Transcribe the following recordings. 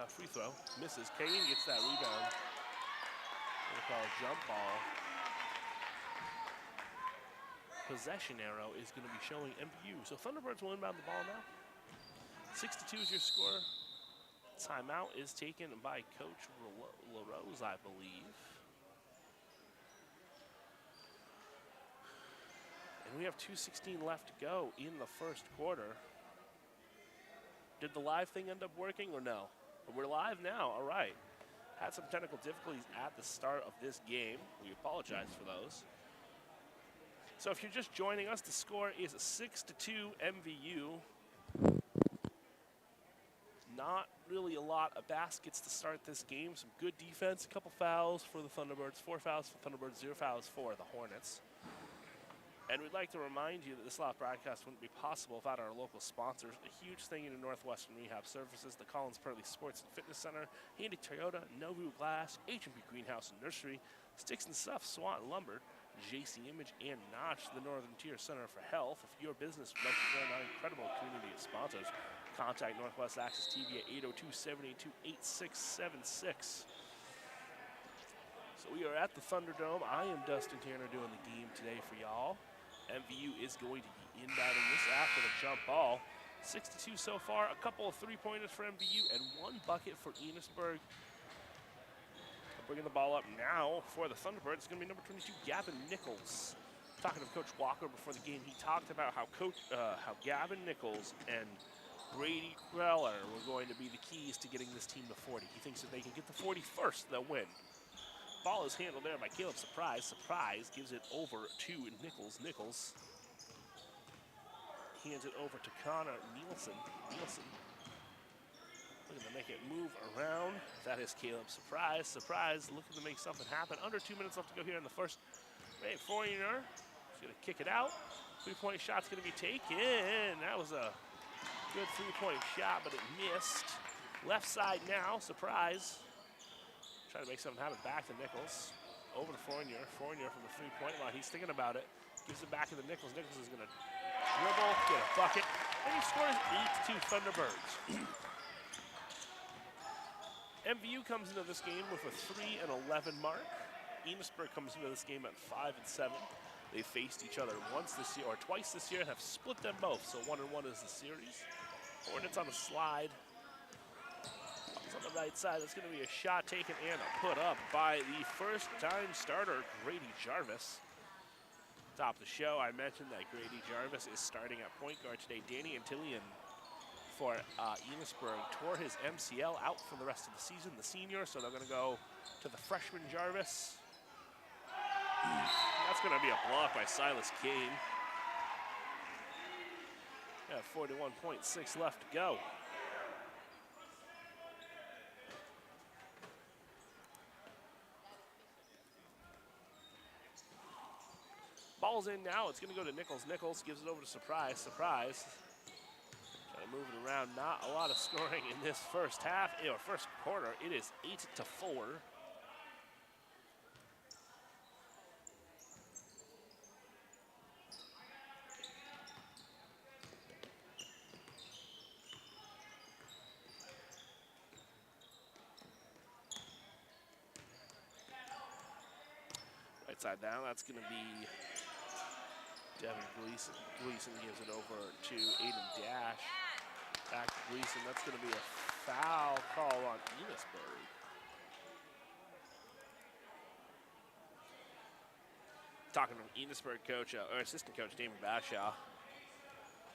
free throw. Misses. Kane gets that rebound. We'll call a jump ball. Possession arrow is going to be showing MVU. So Thunderbirds will inbound the ball now. 6-2 is your score. Timeout is taken by Coach LaRose, I believe. And we have 2:16 left to go in the first quarter. Did the live thing end up working or no? We're live now, all right. Had some technical difficulties at the start of this game. We apologize for those. So if you're just joining us, the score is 6-2 MVU. Not really a lot of baskets to start this game. Some good defense, a couple fouls for the Thunderbirds, 4 fouls for Thunderbirds, 0 fouls for the Hornets. And we'd like to remind you that this live broadcast wouldn't be possible without our local sponsors. A huge thank you to Northwestern Rehab Services, the Collins Purley Sports and Fitness Center, Handy Toyota, Novu Glass, H&B Greenhouse and Nursery, Sticks and Stuff, Swan Lumber, JC Image, and Notch, the Northern Tier Center for Health. If your business would like to join our incredible community of sponsors, contact Northwest Access TV at 802-782-8676. So we are at the Thunderdome. I am Dustin Tanner doing the game today for y'all. MVU is going to be inbounding this after the jump ball. 6-2 so far. A couple of three-pointers for MVU and 1 bucket for Enosburg. Bringing the ball up now for the Thunderbirds. It's going to be number 22, Gavin Nichols. Talking to Coach Walker before the game, he talked about how Gavin Nichols and Brady Kreller were going to be the keys to getting this team to 40. He thinks if they can get to 40 first, they'll win. Ball is handled there by Caleb Surprise. Surprise gives it over to Nichols. Nichols hands it over to Connor Nielsen. Looking to make it move around. That is Caleb Surprise. Surprise looking to make something happen. Under 2 minutes left to go here in the first. Right, Fournier is going to kick it out. Three-point shot's going to be taken. That was a good three-point shot, but it missed. Left side now, Surprise. Trying to make something happen. Back to Nichols. Over to Fournier. Fournier from the three-point line. He's thinking about it. Gives it back to the Nichols. Nichols is going to dribble, get a bucket, and he scores 8-2 Thunderbirds. MVU comes into this game with a 3-11 mark. Enosburg comes into this game at 5-7. They faced each other once this year, or twice this year, and have split them both. So 1-1 is the series. Hornets on a slide. On the right side, it's going to be a shot taken and a put up by the first-time starter, Grady Jarvis. Top of the show, I mentioned that Grady Jarvis is starting at point guard today. Danny Antillion for Enosburg tore his MCL out for the rest of the season, the senior, so they're going to go to the freshman Jarvis. That's going to be a block by Silas Kane. 41.6 left to go. Ball's in now. It's going to go to Nichols. Nichols gives it over to Surprise. Surprise. Trying to move it around. Not a lot of scoring in this first half, or first quarter. It is 8-4. Right side down. That's going to be Devin Gleason. Gleason gives it over to Aiden Dash. Back to Gleason. That's going to be a foul call on Enosburg. Talking to Enosburg coach, or assistant coach Damon Bashaw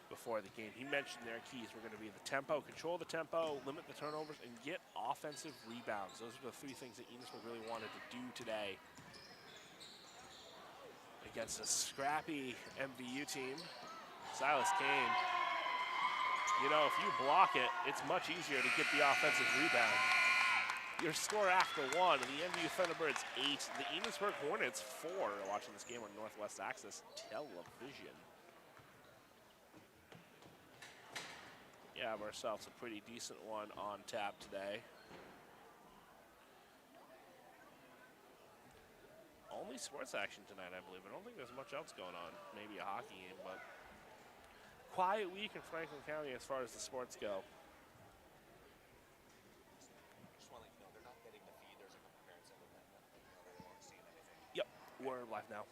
before the game. He mentioned their keys were going to be the tempo, control the tempo, limit the turnovers, and get offensive rebounds. Those are the 3 things that Enosburg really wanted to do today against a scrappy MVU team. Silas Kane. You know, if you block it, it's much easier to get the offensive rebound. Your score after 1, the MVU Thunderbirds 8, the Enosburg Hornets 4. Watching this game on Northwest Access Television. Yeah, have ourselves a pretty decent one on tap today. Only sports action tonight, I believe. I don't think there's much else going on. Maybe a hockey game, but quiet week in Franklin County as far as the sports go. live now.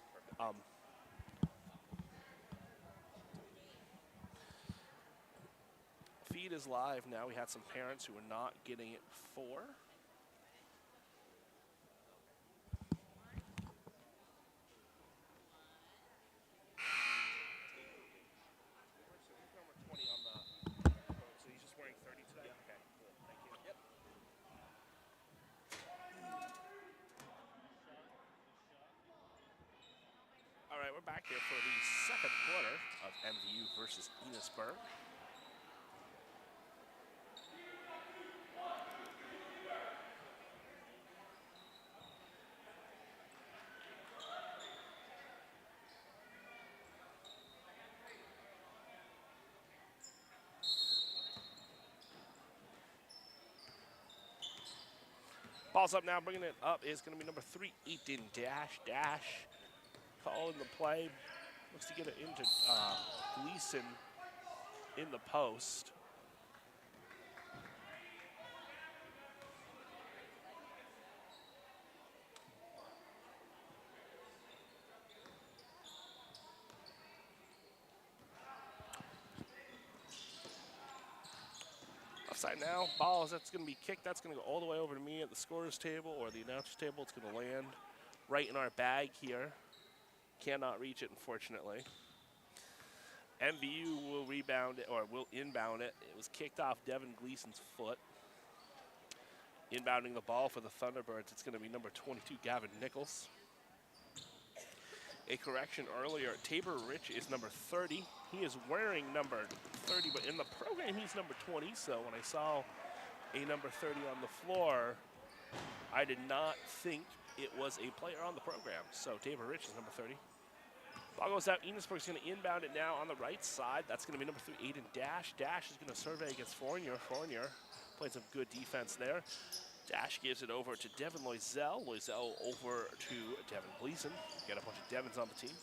Feed is live now. We had some parents who were not getting it before. All right, we're back here for the second quarter of MVU versus Enosburg. Ball's up now, bringing it up is going to be number 3, Ethan Dash. Calling the play. Looks to get it into Gleason in the post. Offside now. Ball, that's going to be kicked. That's going to go all the way over to me at the scorer's table or the announcer's table. It's going to land right in our bag here. Cannot reach it, unfortunately. MVU will rebound it, or will inbound it. It was kicked off Devin Gleason's foot. Inbounding the ball for the Thunderbirds, it's going to be number 22, Gavin Nichols. A correction earlier, Tabor Rich is number 30. He is wearing number 30, but in the program he's number 20, so when I saw a number 30 on the floor, I did not think it was a player on the program. So Tabor Rich is number 30. Ball goes out. Enosburg is going to inbound it now on the right side. That's going to be number 3, Aiden Dash. Dash is going to survey against Fournier. Fournier playing some good defense there. Dash gives it over to Devin Loisel. Loisel over to Devin Gleason. Got a bunch of Devins on the team.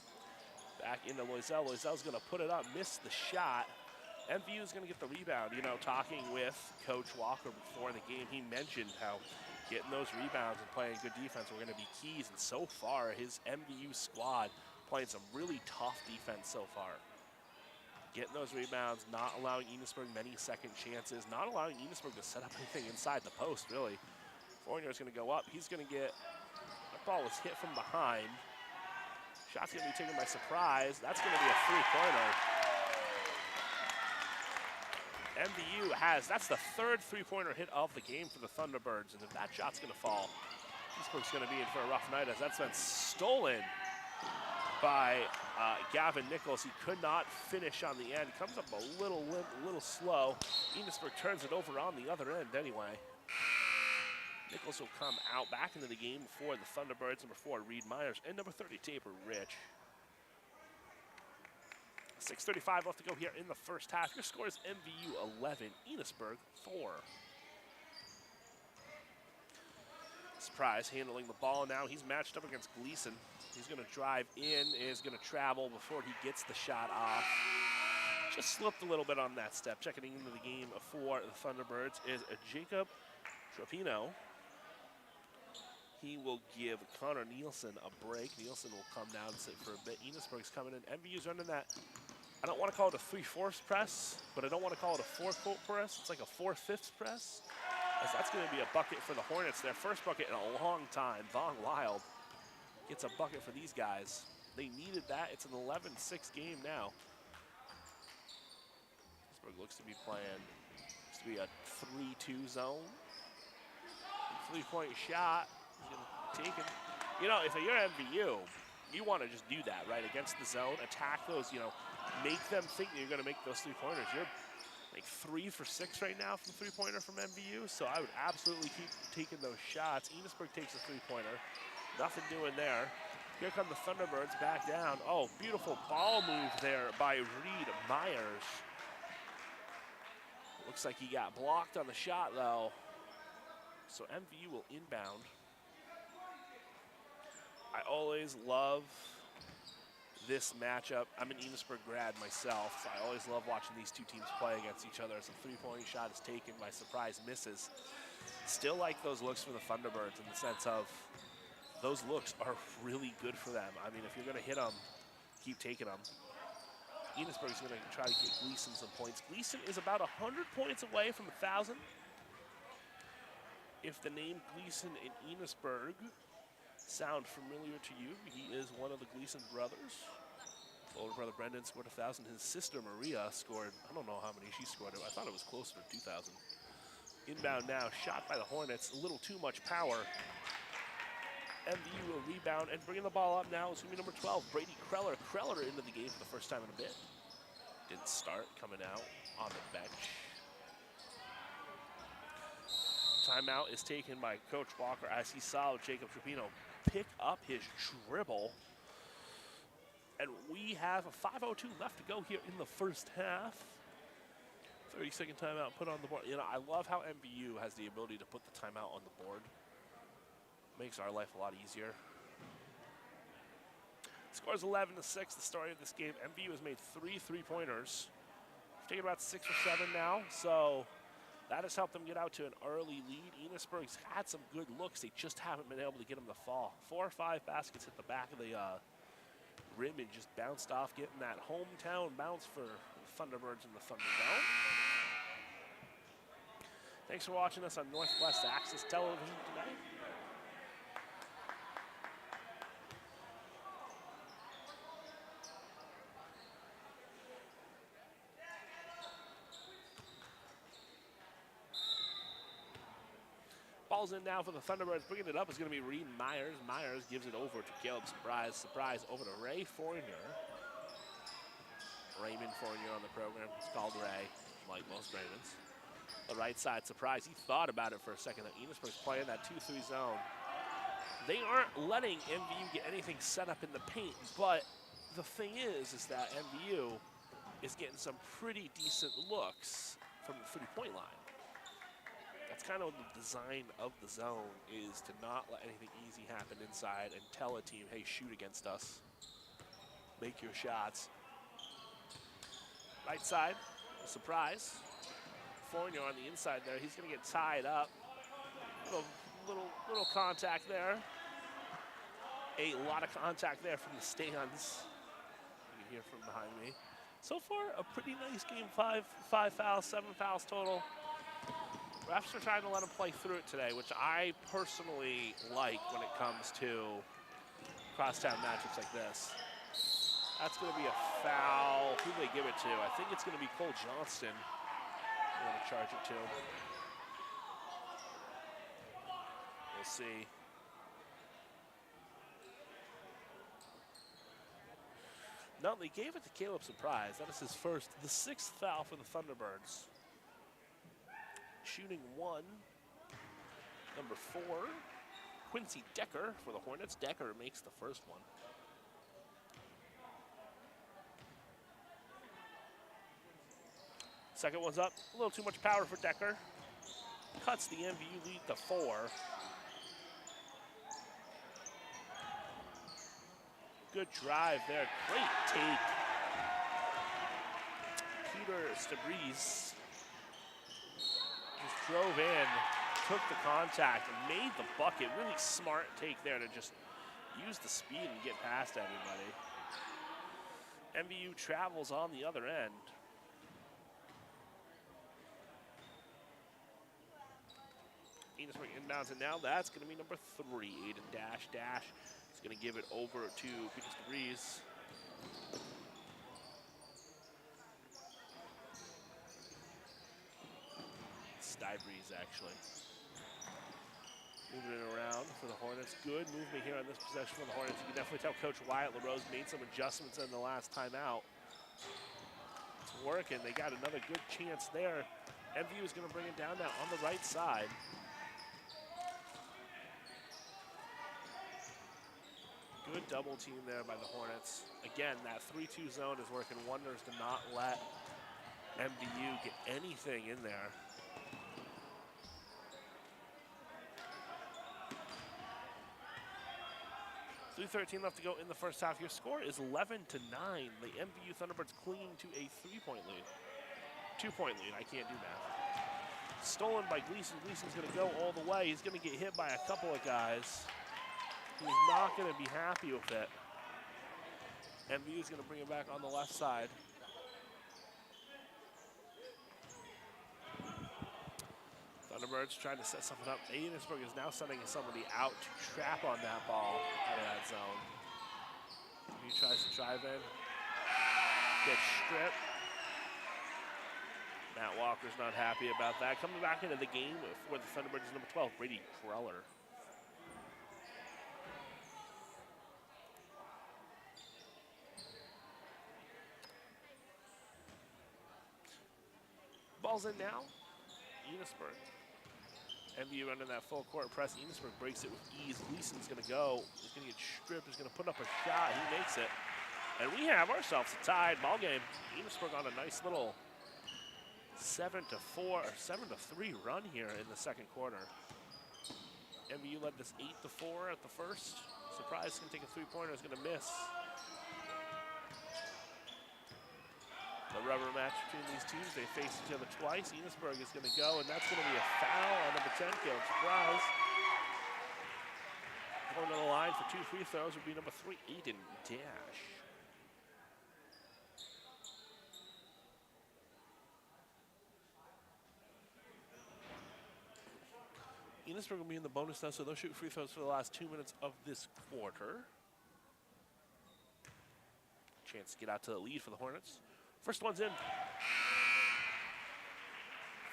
Back into Loisel. Loisel's going to put it up, miss the shot. MVU is going to get the rebound. You know, talking with Coach Walker before the game, he mentioned how getting those rebounds and playing good defense were going to be keys. And so far, his MVU squad playing some really tough defense so far. Getting those rebounds, not allowing Enosburg many second chances, not allowing Enosburg to set up anything inside the post, really. Fournier is going to go up. He's going to get, that ball was hit from behind. Shot's going to be taken by surprise. That's going to be a three-pointer. MVU has, that's the third three-pointer hit of the game for the Thunderbirds, and if that shot's going to fall, Enosburg's going to be in for a rough night as that's been stolen by Gavin Nichols. He could not finish on the end. Comes up a little limp, a little slow. Enosburg turns it over on the other end anyway. Nichols will come out back into the game for the Thunderbirds. Number 4, Reed Myers, and number 30, Tabor Rich. 6:35 left to go here in the first half. Your score is MVU 11, Enosburg 4. Surprise handling the ball now. He's matched up against Gleason. He's going to drive in, is going to travel before he gets the shot off. Just slipped a little bit on that step. Checking into the game for the Thunderbirds is Jacob Tropino. He will give Connor Nielsen a break. Nielsen will come down and sit for a bit. Enosburg's coming in. MVU's running that. I don't want to call it a 3/4 press, but I don't want to call it a 4-4 press. It's like a 4/5 press. As that's going to be a bucket for the Hornets. Their first bucket in a long time. Vaughn Wild gets a bucket for these guys. They needed that. It's an 11-6 game now. Enosburg looks to be playing, looks to be a 3-2 zone. 3-point shot. He's going to take it. You know, if you're MVU, you want to just do that, right? Against the zone, attack those, you know, make them think that you're going to make those three-pointers. You're like 3 for 6 right now from the three-pointer from MVU, so I would absolutely keep taking those shots. Enosburg takes a three-pointer. Nothing doing there. Here come the Thunderbirds back down. Oh, beautiful ball move there by Reed Myers. Looks like he got blocked on the shot, though. So MVU will inbound. I always love this matchup. I'm an Enosburg grad myself, so I always love watching these two teams play against each other as a three-point shot is taken by surprise misses. Still like those looks for the Thunderbirds in the sense of those looks are really good for them. I mean, if you're going to hit them, keep taking them. Enosburg's going to try to get Gleason some points. Gleason is about 100 points away from 1,000. If the name Gleason in Enosburg sound familiar to you, he is one of the Gleason brothers. His older brother Brendan scored 1,000. His sister Maria scored, I don't know how many she scored. I thought it was closer to 2,000. Inbound now, shot by the Hornets, a little too much power. MVU will rebound and bringing the ball up now is going to be number 12, Brady Kreller. Kreller into the game for the first time in a bit. Didn't start, coming out on the bench. Timeout is taken by Coach Walker as he saw Jacob Trupino pick up his dribble. And we have a 5:02 left to go here in the first half. 30-second timeout put on the board. You know, I love how MVU has the ability to put the timeout on the board. Makes our life a lot easier. Scores 11-6, the story of this game. MVU has made 3 3-pointers. We've taken about 6 or 7 now, so that has helped them get out to an early lead. Enosburg's had some good looks. They just haven't been able to get them to fall. 4 or 5 baskets hit the back of the rim and just bounced off, getting that hometown bounce for the Thunderbirds in the Thunderdome. Thanks for watching us on Northwest Access Television today. Ball's in now for the Thunderbirds. Bringing it up is going to be Reed Myers. Myers gives it over to Caleb Surprise. Surprise over to Ray Fournier. Raymond Fournier on the program. It's called Ray, like most Raymonds. The right side, Surprise. He thought about it for a second. Enosburg's playing that 2-3 zone. They aren't letting MVU get anything set up in the paint, but the thing is that MVU is getting some pretty decent looks from the 3-point line. That's kind of the design of the zone, is to not let anything easy happen inside and tell a team, hey, shoot against us. Make your shots. Right side, Surprise. Fournier on the inside there. He's going to get tied up. Little contact there. A lot of contact there from the stands. You can hear from behind me. So far, a pretty nice game. 5 fouls, 7 fouls total. Refs are trying to let him play through it today, which I personally like when it comes to crosstown matchups like this. That's going to be a foul. Who do they give it to? I think it's going to be Cole Johnston. I'm going to charge it to him. We'll see. No, they gave it to Caleb Surprise. That is his first, the 6th foul for the Thunderbirds. Shooting 1, number 4, Quincy Decker for the Hornets. Decker makes the first one. Second one's up, a little too much power for Decker. Cuts the MVU lead to 4. Good drive there, great take. Peter Stabriz just drove in, took the contact, and made the bucket. Really smart take there to just use the speed and get past everybody. MVU travels on the other end. Enosburg inbounds it now. That's going to be number 3, Aiden Dash. Dash is going to give it over to Peter Stabriz. Stybreeze, actually. Moving it around for the Hornets. Good movement here on this possession for the Hornets. You can definitely tell Coach Wyatt LaRose made some adjustments in the last timeout. It's working. They got another good chance there. MVU is going to bring it down now on the right side. Good double team there by the Hornets. Again, that 3-2 zone is working wonders to not let MVU get anything in there. 3:13 left to go in the first half. Your score is 11-9. The MVU Thunderbirds clinging to a 3-point lead. 2-point lead, I can't do math. Stolen by Gleason. Gleason's gonna go all the way. He's gonna get hit by a couple of guys. He's not going to be happy with it. MVU is going to bring it back on the left side. Thunderbirds trying to set something up. Enosburg is now sending somebody out to trap on that ball out of that zone. He tries to drive in. Gets stripped. Matt Walker's not happy about that. Coming back into the game for the Thunderbirds is number 12, Brady Preller. Ball's in now. Enosburg. MVU under that full court press. Enosburg breaks it with ease. Gleason's going to go. He's going to get stripped. He's going to put up a shot. He makes it. And we have ourselves a tied ball game. Enosburg on a nice little 7-4 or 7-3 run here in the second quarter. MVU led this 8-4 at the first. Surprise can take a three-pointer. Is going to miss. The rubber match between these teams, they face each other twice. Enosburg is going to go, and that's going to be a foul on number 10, Caleb Surprise. Going to the line for 2 free throws would be number 3, Aiden Dash. Enosburg will be in the bonus now, so they'll shoot free throws for the last 2 minutes of this quarter. Chance to get out to the lead for the Hornets. First one's in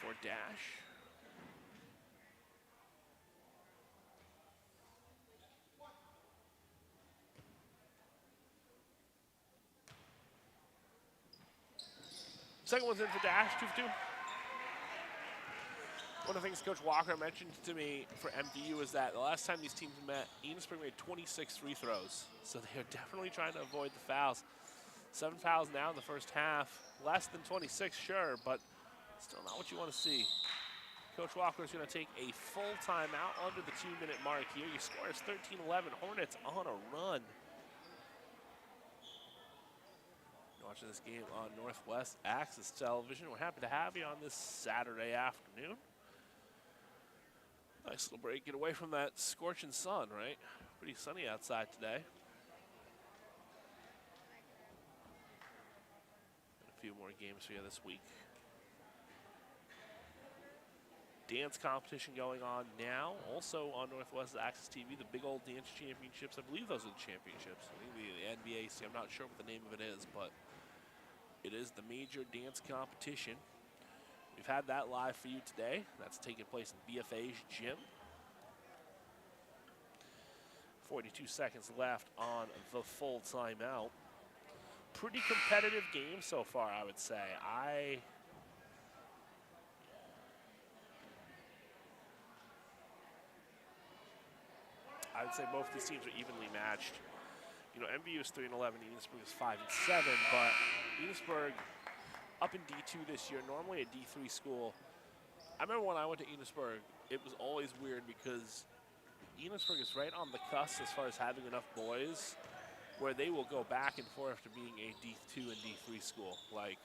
for Dash. Second one's in for Dash, 2 for 2. One of the things Coach Walker mentioned to me for MVU is that the last time these teams met, Enosburg made 26 free throws. So they are definitely trying to avoid the fouls. 7 fouls now in the first half. Less than 26, sure, but still not what you want to see. Coach Walker is going to take a full timeout under the 2-minute mark here. Your score is 13-11. Hornets on a run. You're watching this game on Northwest Access Television. We're happy to have you on this Saturday afternoon. Nice little break. Get away from that scorching sun, right? Pretty sunny outside today. A few more games for you this week. Dance competition going on now. Also on Northwest Access TV, the Big Old Dance Championships. I believe those are the championships. I think the NBAC, I'm not sure what the name of it is, but it is the major dance competition. We've had that live for you today. That's taking place in BFA's gym. 42 seconds left on the full timeout. Pretty competitive game so far, I would say. I would say both these teams are evenly matched. You know, MVU is 3-11, Enosburg is 5-7, but Enosburg up in D2 this year, normally a D3 school. I remember when I went to Enosburg, it was always weird because Enosburg is right on the cusp as far as having enough boys where they will go back and forth to being a D2 and D3 school. Like,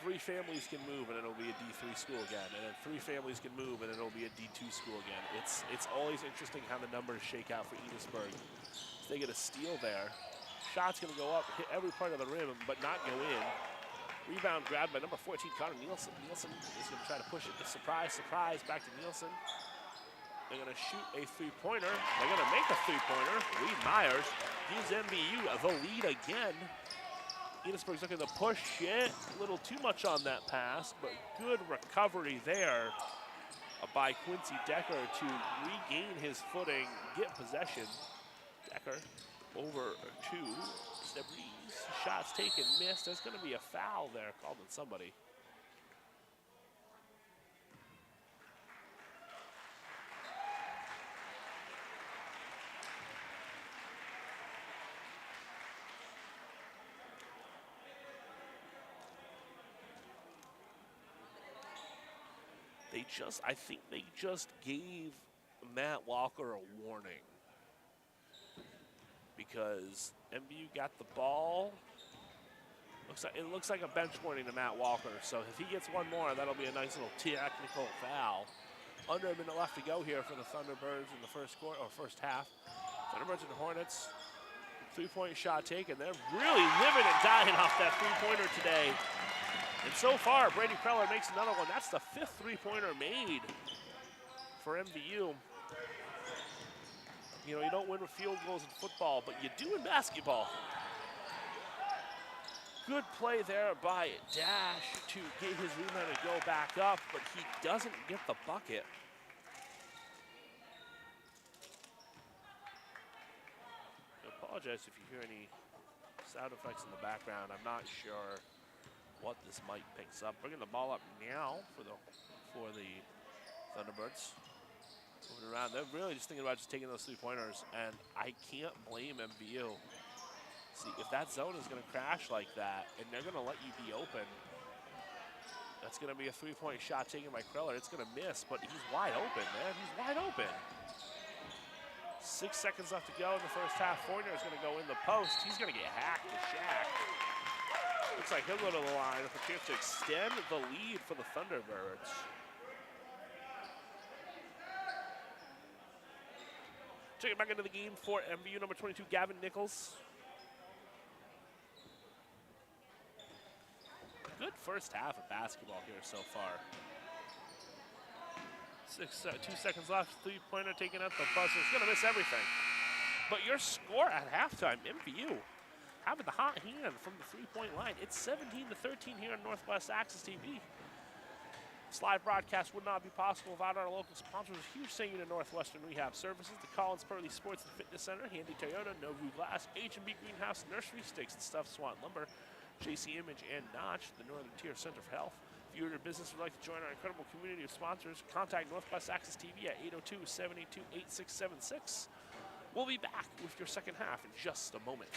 3 families can move and it'll be a D3 school again, and then 3 families can move and it'll be a D2 school again. It's always interesting how the numbers shake out for Enosburg. So they get a steal there. Shot's gonna go up, hit every part of the rim, but not go in. Rebound grabbed by number 14, Connor Nielsen. Nielsen is going to try to push it. Surprise, surprise, back to Nielsen. They're going to shoot a three-pointer. They're going to make a three-pointer. Reed Myers gives MVU the lead again. Enosburg's looking to push it. A little too much on that pass, but good recovery there by Quincy Decker to regain his footing, get possession. Decker over to Debris. Shots taken, missed. There's going to be a foul there called on somebody. I think they just gave Matt Walker a warning, because MVU got the ball. It looks like a bench warning to Matt Walker. So if he gets one more, that'll be a nice little technical foul. Under a minute left to go here for the Thunderbirds in the first quarter or first half. Thunderbirds and Hornets. 3-point shot taken. They're really living and dying off that three-pointer today. And so far, Brady Preller makes another one. That's the 5th three-pointer made for MVU. You know, you don't win with field goals in football, but you do in basketball. Good play there by Dash to get his rebound and go back up, but he doesn't get the bucket. I apologize if you hear any sound effects in the background. I'm not sure what this mic picks up. Bringing the ball up now for the Thunderbirds. Moving around, they're really just thinking about just taking those three-pointers, and I can't blame MVU. See, if that zone is going to crash like that, and they're going to let you be open, that's going to be a three-point shot taken by Kreller. It's going to miss, but he's wide open, man. He's wide open. 6 seconds left to go in the first half. Fournier is going to go in the post. He's going to get hacked to Shaq. Looks like he'll go to the line with a chance to extend the lead for the Thunderbirds. Check it back into the game for MVU number 22, Gavin Nichols. Good first half of basketball here so far. 2 seconds left, three-pointer taken at the buzzer. It's gonna miss everything. But your score at halftime, MVU having the hot hand from the three-point line. It's 17-13 here on Northwest Access TV. This live broadcast would not be possible without our local sponsors. A huge thank you to Northwestern Rehab Services, the Collins Purley Sports and Fitness Center, Handy Toyota, Novu Glass, H&B Greenhouse, Nursery, Stakes and Stuff, Swan Lumber, JC Image, and Notch, the Northern Tier Center for Health. If you or your business would like to join our incredible community of sponsors, contact Northwest Access TV at 802-782-8676. We'll be back with your second half in just a moment.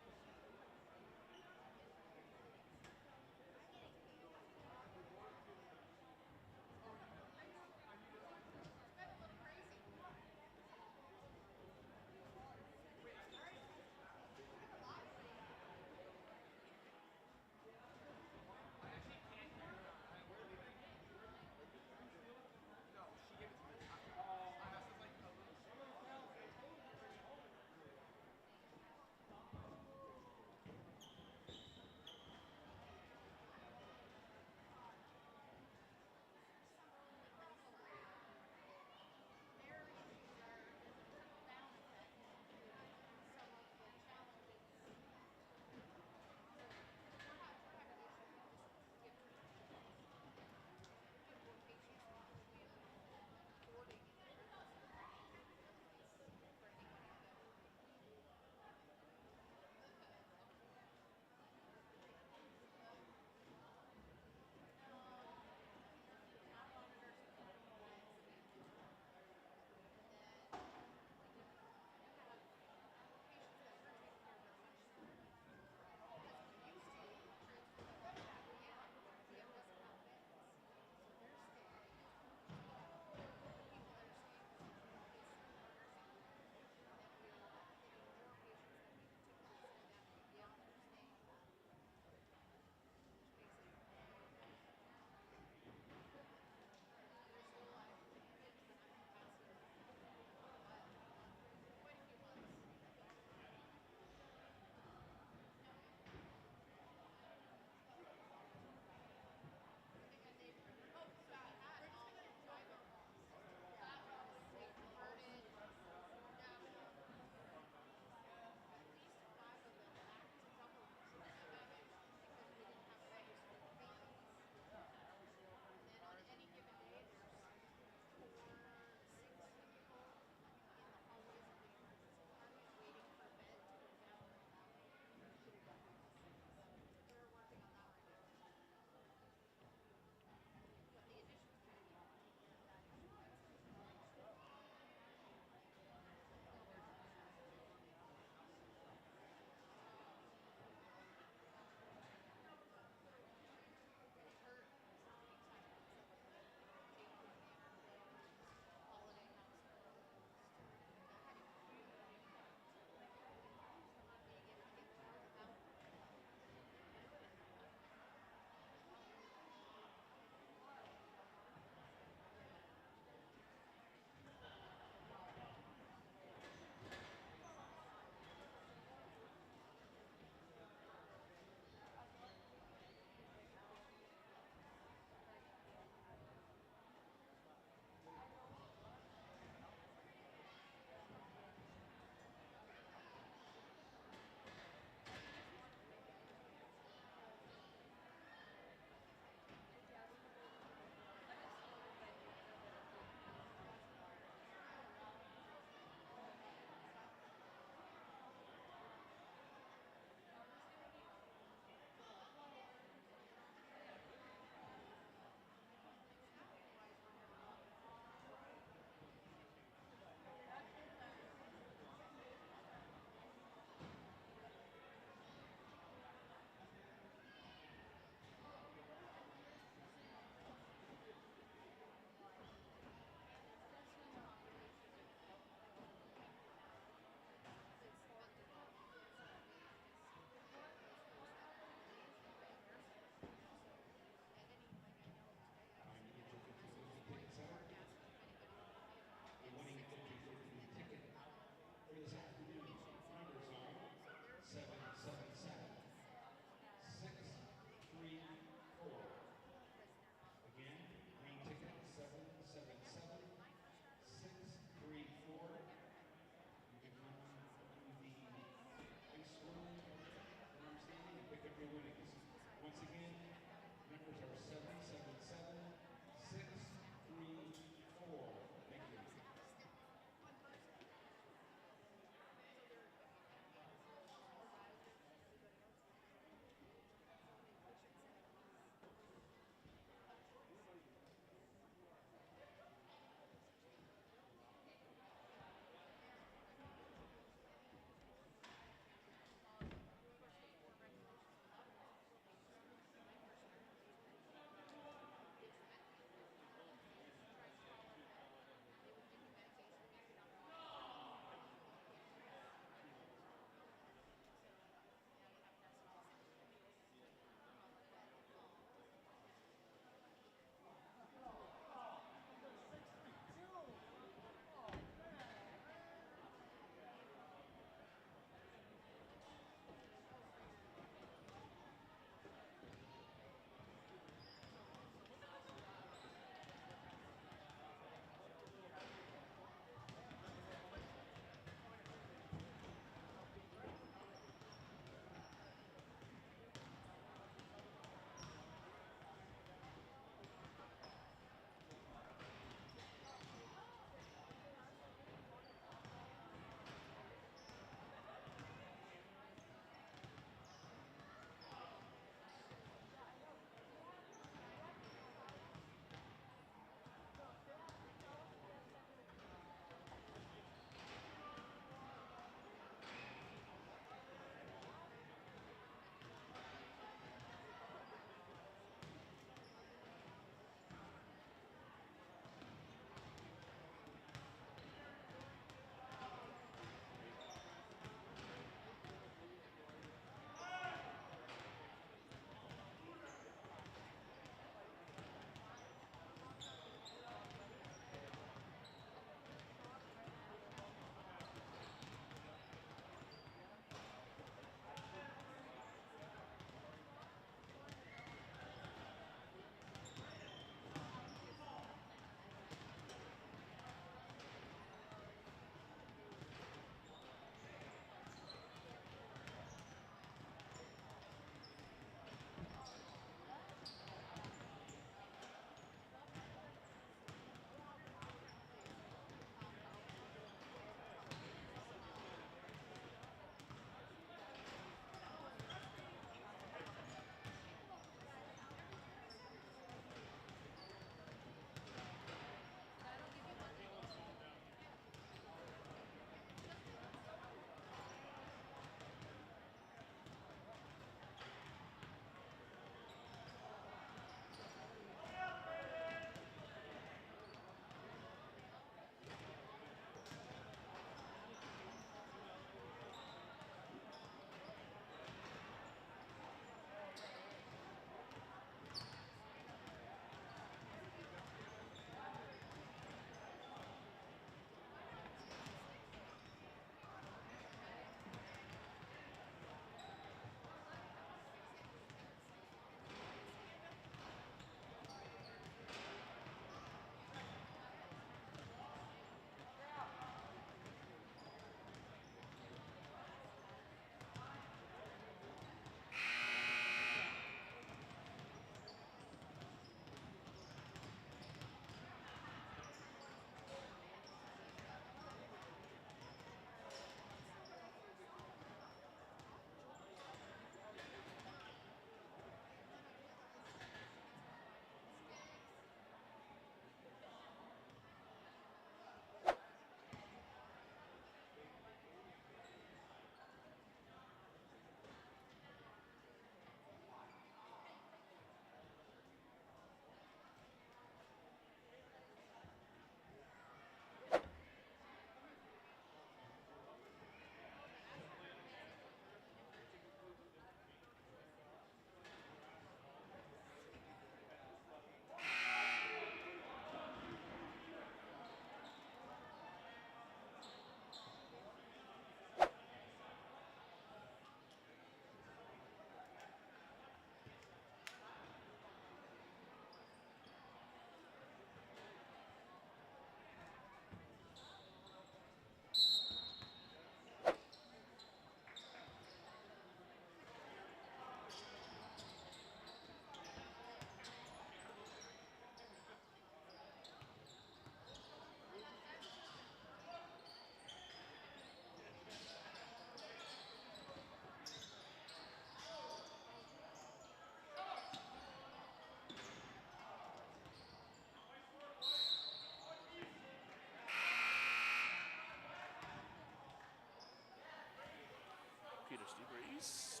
degrees.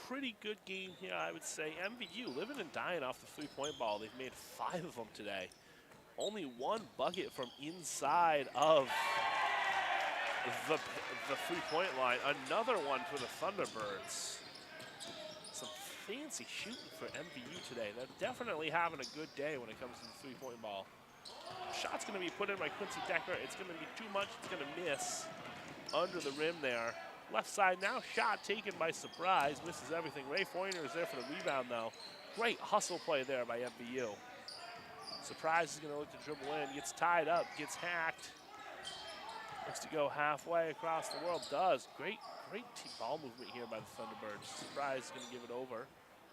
Pretty good game here, I would say. MVU living and dying off the three-point ball. They've made 5 of them today. Only 1 bucket from inside of the three-point line. Another one for the Thunderbirds. Some fancy shooting for MVU today. They're definitely having a good day when it comes to the three-point ball. Shot's going to be put in by Quincy Decker. It's going to be too much. It's going to miss under the rim there. Left side now, shot taken by Surprise. Misses everything. Ray Foyner is there for the rebound, though. Great hustle play there by MVU. Surprise is going to look to dribble in. Gets tied up, gets hacked. Looks to go halfway across the world. Does. Great ball movement here by the Thunderbirds. Surprise is going to give it over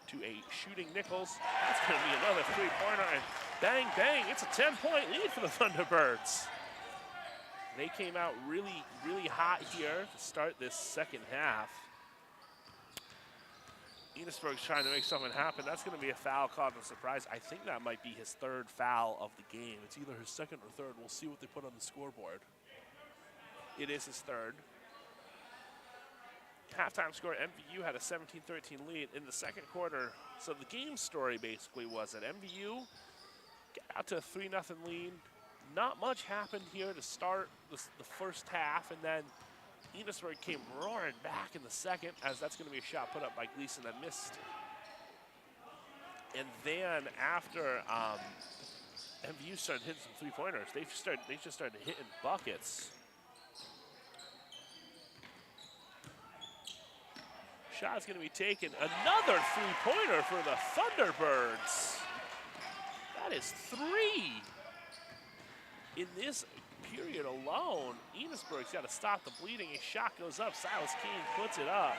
to a shooting Nichols. That's going to be another three-pointer, and bang, bang. It's a 10-point lead for the Thunderbirds. They came out really, really hot here to start this second half. Enosburg's trying to make something happen. That's going to be a foul called on Surprise. I think that might be his 3rd foul of the game. It's either his 2nd or 3rd. We'll see what they put on the scoreboard. It is his 3rd. Halftime score, MVU had a 17-13 lead in the second quarter. So the game story basically was that MVU got out to a 3-0 lead. Not much happened here to start the first half, and then Enosburg came roaring back in the second, as that's going to be a shot put up by Gleason that missed. And then after MVU started hitting some three-pointers, they just started hitting buckets. Shot's going to be taken. Another three-pointer for the Thunderbirds. That is 3. In this period alone, Enosburg's got to stop the bleeding. A shot goes up. Silas Kane puts it up.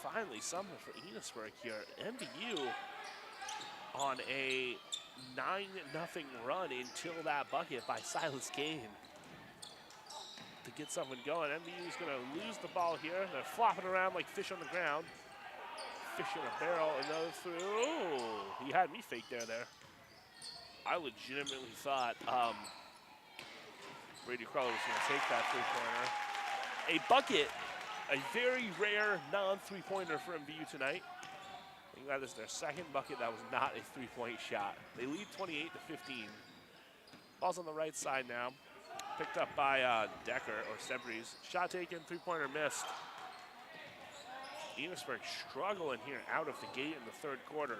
Finally, something for Enosburg here. MVU on a 9-0 run until that bucket by Silas Kane to get something going. MVU's going to lose the ball here. They're flopping around like fish on the ground. Fish in a barrel, another through. Ooh, he had me fake there. I legitimately thought Brady Crawler was going to take that three-pointer. A bucket, a very rare non-three-pointer for MVU tonight. I think that is their 2nd bucket that was not a three-point shot. They lead 28-15. Ball's on the right side now. Picked up by Decker, or Sebries. Shot taken, three-pointer missed. Enosburg struggling here out of the gate in the 3rd quarter.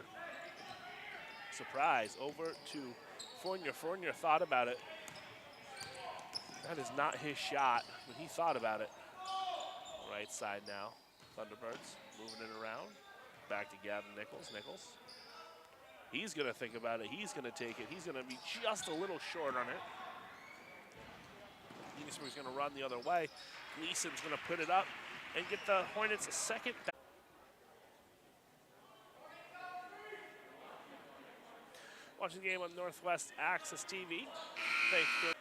Surprise, over to Fournier. Fournier thought about it. That is not his shot, but he thought about it. Right side now, Thunderbirds moving it around. Back to Gavin Nichols. Nichols. He's going to think about it. He's going to take it. He's going to be just a little short on it. Enosburg's going to run the other way. Gleason's going to put it up and get the Hornets a 2nd. Watching the game on Northwest Access TV. Thanks for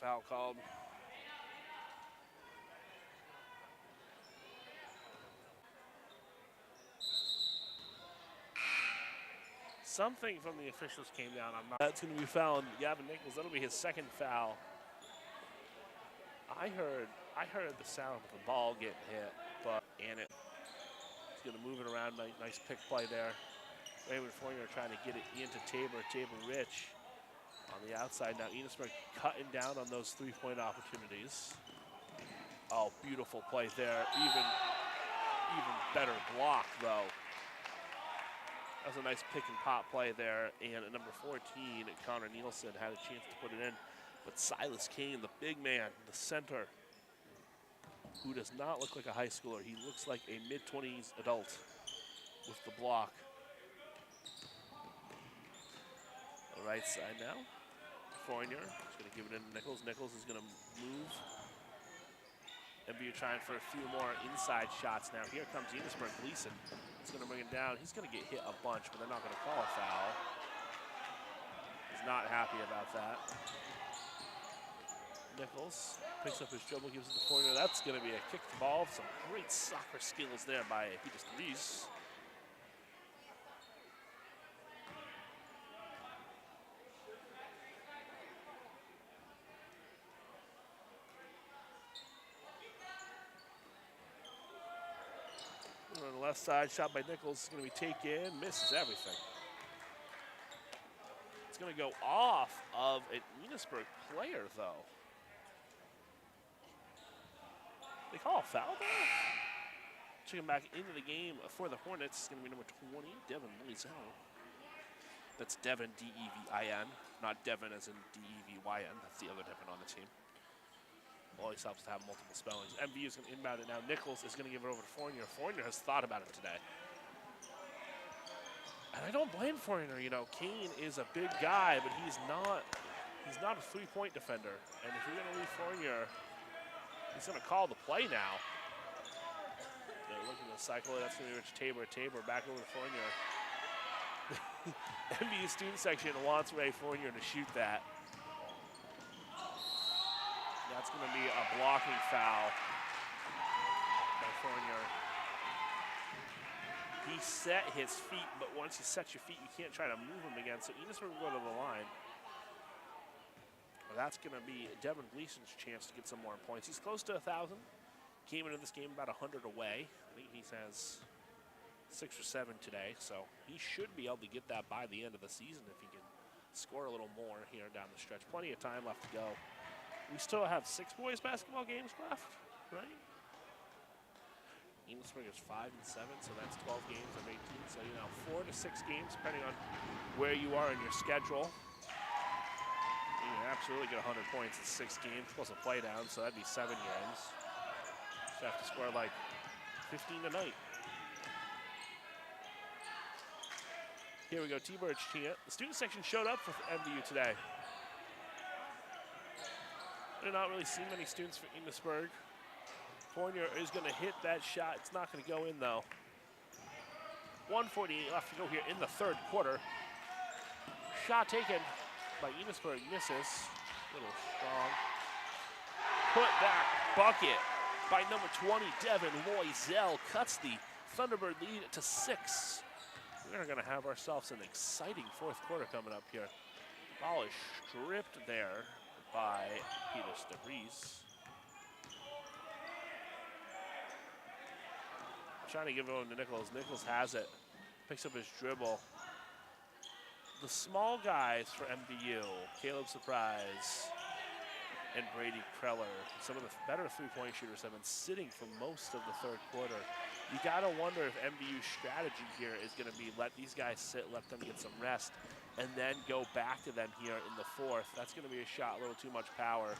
foul called. Something from the officials came down. That's going to be fouling Gavin Nichols. That'll be his 2nd foul. I heard the sound of the ball getting hit, but he's going to move it around. Nice pick play there. Raymond Fournier trying to get it into Tabor. Tabor Rich on the outside now. Enosburg cutting down on those three-point opportunities. Oh, beautiful play there. Even better block though. That was a nice pick and pop play there. And at number 14, Connor Nielsen had a chance to put it in. But Silas Kane, the big man, the center, who does not look like a high schooler. He looks like a mid-20s adult with the block. The right side now. Fournier is going to give it in to Nichols. Nichols is going to move. MVU trying for a few more inside shots now. Here comes Enosburg. Gleason is going to bring it down. He's going to get hit a bunch, but they're not going to call a foul. He's not happy about that. Nichols picks up his dribble, gives it to Fournier. That's going to be a kicked ball. Some great soccer skills there by Peter Reese. on the left side, shot by Nichols, is going to be taken, misses everything. It's going to go off of an Enosburg player, though. They call a foul there? Checking back into the game for the Hornets. It's going to be number 20, Devin Loisel. That's Devin, D-E-V-I-N, not Devin as in D-E-V-Y-N. That's the other Devin on the team. Always helps to have multiple spellings. MVU is going to inbound it now. Nichols is going to give it over to Fournier. Fournier has thought about it today. And I don't blame Fournier. You know, Kane is a big guy, but he's not a three-point defender. And if you're going to leave Fournier, he's going to call the play now. They're looking to cycle it. That's going to be Rich Tabor. Tabor back over to Fournier. MVU student section wants Ray Fournier to shoot that. That's going to be a blocking foul by Fournier. He set his feet, but once you set your feet, you can't try to move them again. So Enosburg will go to the line. Well, that's going to be Devin Gleason's chance to get some more points. He's close to 1,000. Came into this game about 100 away. I think he has 6 or 7 today, so he should be able to get that by the end of the season if he can score a little more here down the stretch. Plenty of time left to go. We still have 6 boys basketball games left, right? Enosburg is 5 and 7, so that's 12 games of 18. So, you know, 4 to 6 games, depending on where you are in your schedule. You can absolutely get 100 points in 6 games plus a play down, so that'd be 7 games. Just have to score like 15 tonight. Here we go, T-Bird Chia. The student section showed up for MVU today. We're not really seeing many students for Enosburg. Fournier is going to hit that shot. It's not going to go in, though. 1:48 left to go here in the third quarter. Shot taken by Enosburg. Misses. A little strong. Put back bucket by number 20, Devin Loisel. Cuts the Thunderbird lead to 6. We're going to have ourselves an exciting fourth quarter coming up here. Ball is stripped there by Peter DeVries. Trying to give it over to Nichols. Nichols has it. Picks up his dribble. The small guys for MVU, Caleb Surprise and Brady Kreller, some of the better three-point shooters have been sitting for most of the third quarter. You gotta wonder if MVU's strategy here is gonna be let these guys sit, let them get some rest, and then go back to them here in the fourth. That's gonna be a shot, a little too much power.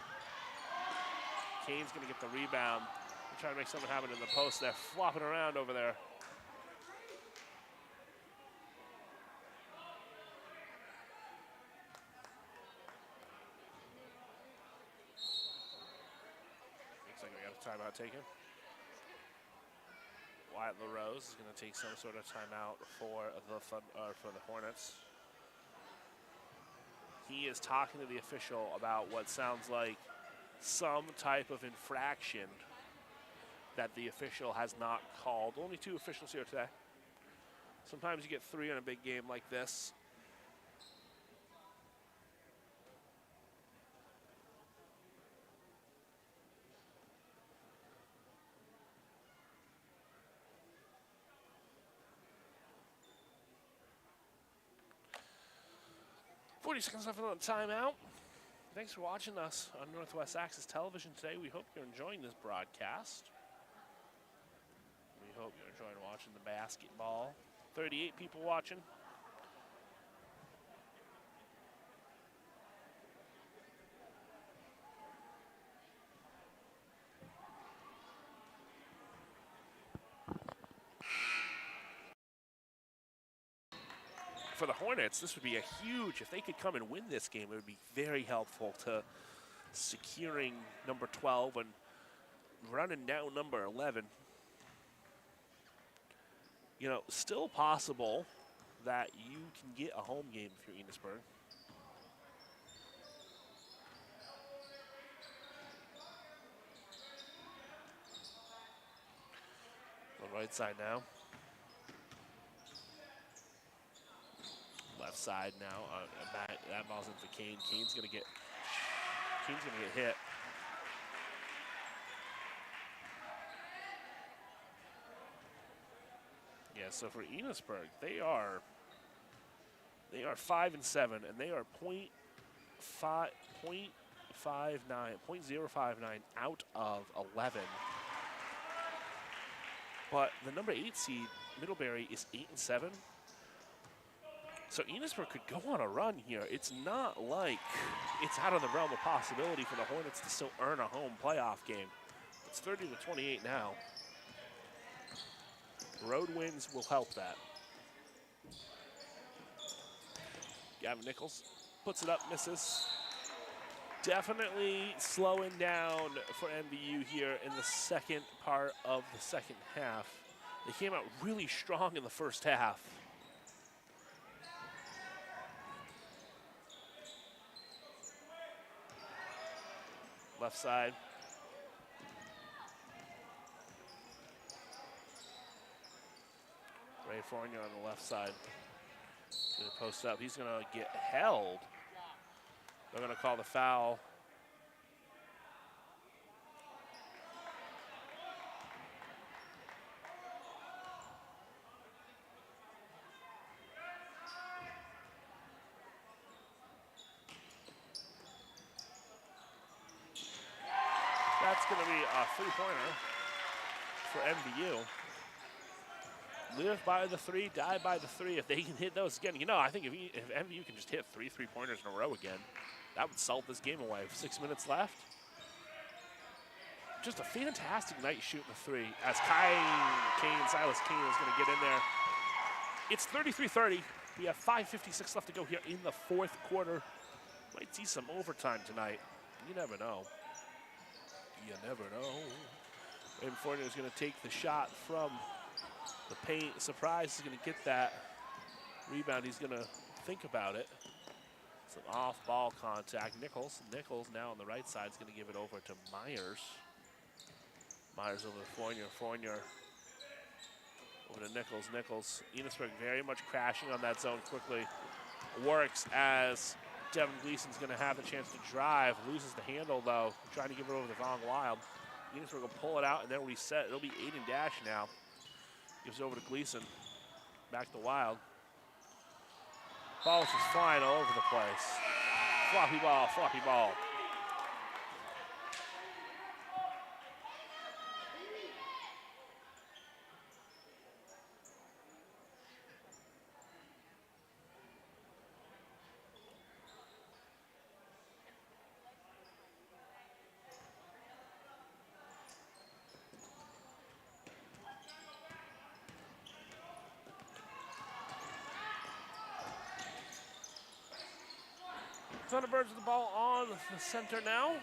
Kane's gonna get the rebound. They're trying to make something happen in the post. They're flopping around over there. Looks like we got a timeout taken. Wyatt LaRose is going to take some sort of timeout for the Hornets. He is talking to the official about what sounds like some type of infraction that the official has not called. Only 2 officials here today. Sometimes you get 3 in a big game like this. Seconds left on the timeout. Thanks for watching us on Northwest Access Television today. We hope you're enjoying this broadcast. We hope you're enjoying watching the basketball. 38 people watching. For the Hornets, this would be a huge, if they could come and win this game, it would be very helpful to securing number 12 and running down number 11. You know, still possible that you can get a home game if you're Enosburg. On the right side now. Left side now. That ball's in for Kane. Kane's gonna get hit. So for Enosburg, they are 5-7, and they are .059 out of 11. But the number 8 seed, Middlebury, is 8-7. So Enosburg could go on a run here. It's not like it's out of the realm of possibility for the Hornets to still earn a home playoff game. It's 30-28 now. Road wins will help that. Gavin Nichols puts it up, misses. Definitely slowing down for MVU here in the second part of the second half. They came out really strong in the first half. Left side. Ray Fournier on the left side. Gonna post up. He's gonna get held. They're gonna call the foul. That's going to be a three-pointer for MVU. Live by the three, die by the three. If they can hit those again, you know, I think if MVU can just hit three three-pointers in a row again, that would salt this game away. 6 minutes left. Just a fantastic night shooting the three as Silas Kane is going to get in there. It's 33-30. We have 5:56 left to go here in the fourth quarter. Might see some overtime tonight. You never know. You never know. And Fournier is going to take the shot from the paint. Surprise, he's going to get that rebound. He's going to think about it. Some off-ball contact. Nichols now on the right side is going to give it over to Myers. Myers over to Fournier. Fournier over to Nichols. Nichols. Enosburg very much crashing on that zone quickly. Works as Devin Gleason's going to have the chance to drive. Loses the handle, though. Trying to give it over to Von Wild. Enosburg will pull it out and then reset. It'll be Aiden Dash now. Gives it over to Gleason. Back to Wild. Ball's just flying all over the place. Floppy ball, floppy ball. Thunderbirds with the ball on the center now.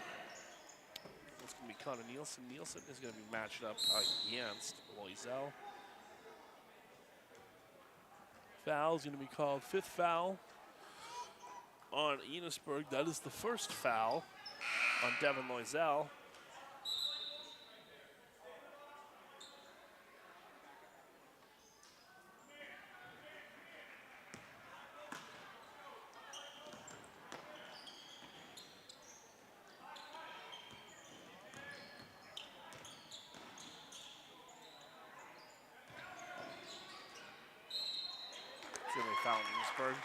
It's going to be Connor Nielsen. Nielsen is going to be matched up against Loisel. Foul is going to be called. Fifth foul on Enosburg. That is the first foul on Devin Loisel. Foul in Enosburg.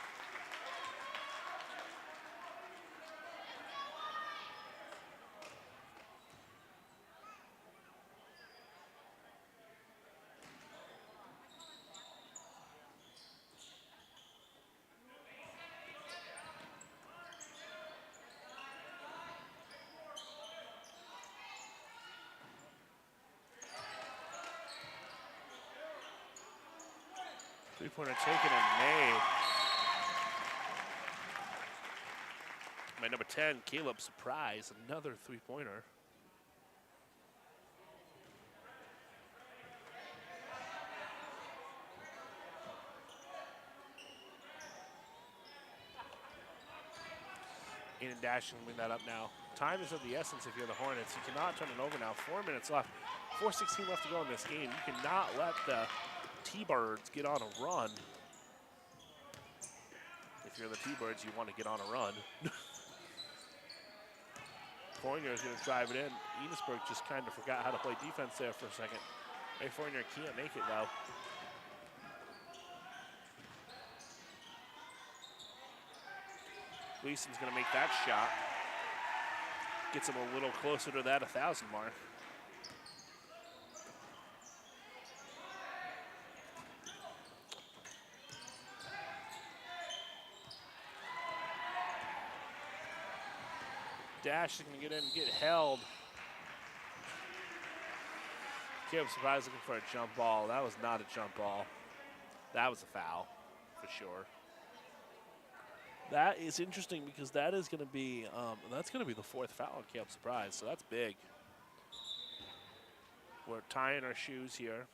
Three-pointer taken and made. My number 10, Caleb Surprise, another three-pointer. Aiden Dash can win that up now. Time is of the essence if you're the Hornets. You cannot turn it over now. 4 minutes left. 4:16 left to go in this game. You cannot let the T-Birds get on a run. If you're the T-Birds, you want to get on a run. Fournier is going to drive it in. Enosburg just kind of forgot how to play defense there for a second. Ray Fournier can't make it, though. Gleason's going to make that shot. Gets him a little closer to that 1,000 mark. Dash is going to get in and get held. Caleb Surprise looking for a jump ball. That was not a jump ball. That was a foul, for sure. That is interesting because that is going to be that's going to be the 4th foul on Caleb Surprise, so that's big. We're tying our shoes here.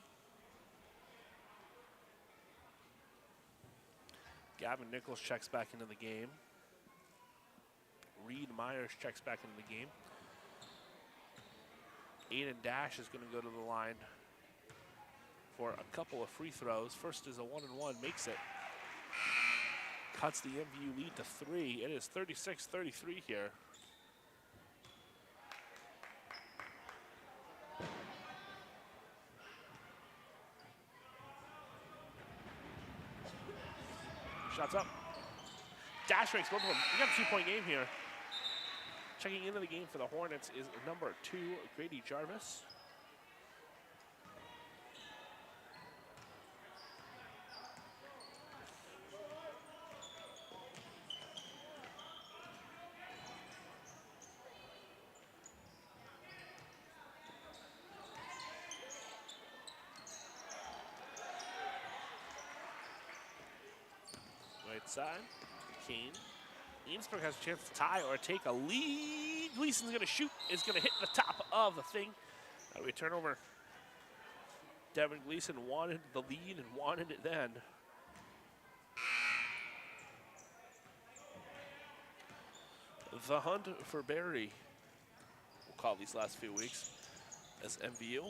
Gavin Nichols checks back into the game. Reed Myers checks back into the game. Aiden Dash is going to go to the line for a couple of free throws. First is a 1-and-1, makes it. Cuts the MVU lead to 3. It is 36-33 here. Shots up. Dash makes both of them. We got a 2-point game here. Checking into the game for the Hornets is number 2, Grady Jarvis. Right side, Kane. Enosburg has a chance to tie or take a lead. Gleason's going to shoot. It's going to hit the top of the thing. We turn over. Devin Gleason wanted the lead and wanted it then. The hunt for Barry, we'll call these last few weeks, as MVU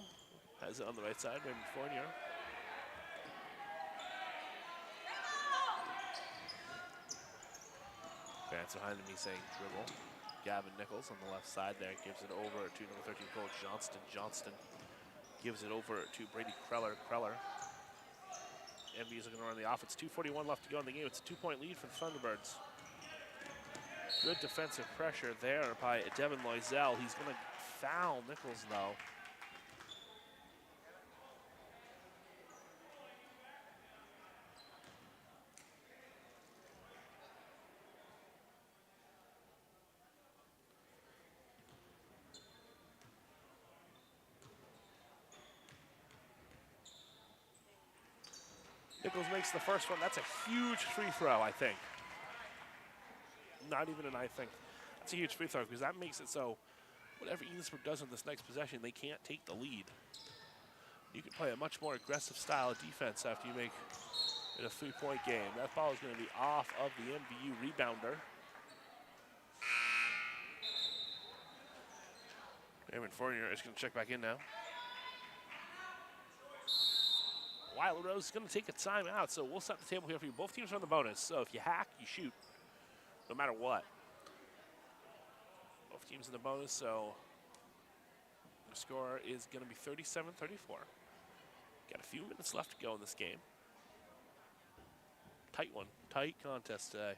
has it on the right side, Raymond Fournier. Fans behind me saying dribble. Gavin Nichols on the left side there gives it over to number 13, Cole Johnston. Johnston gives it over to Brady Kreller. MVU's looking to run the offense. 2:41 left to go in the game. It's a 2-point lead for the Thunderbirds. Good defensive pressure there by Devin Loisel. He's going to foul Nichols, though. Nichols makes the first one. That's a huge free throw, I think. Not even an I think. That's a huge free throw because that makes it so whatever Enosburg does in this next possession, they can't take the lead. You can play a much more aggressive style of defense after you make it a 3-point game. That ball is going to be off of the MVU rebounder. Raymond Fournier is going to check back in now. Wilder Rose is going to take a timeout, so we'll set the table here for you. Both teams are on the bonus, so if you hack, you shoot, no matter what. Both teams in the bonus, so the score is going to be 37-34. Got a few minutes left to go in this game. Tight one, tight contest today.